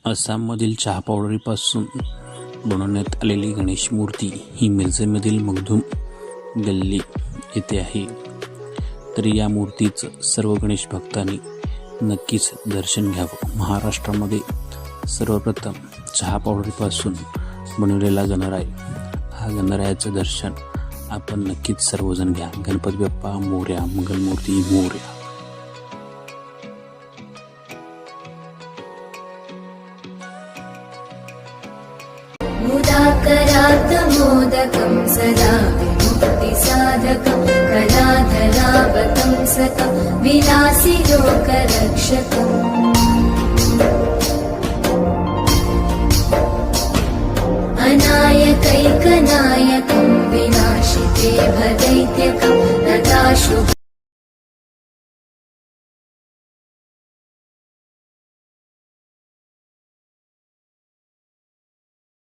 आसाममधील चहा पावडरीपासून बनवण्यात आलेली गणेश मूर्ती ही मिरजेमधील मखदूम गल्ली येथे आहे. तर या मूर्तीचं सर्व गणेश भक्तांनी नक्कीच दर्शन घ्यावं. महाराष्ट्रामध्ये सर्वप्रथम चहा पावडरीपासून बनवलेला गणराय, हा गणरायाचं दर्शन आपण नक्कीच सर्वजण घ्या. गणपती बाप्पा मोरया, मंगलमूर्ती मोरया. मुदाकरात् मोदकं सदा विमुक्तिसाधकं कलाधरावतं सकं विलासिलोकरक्षकम्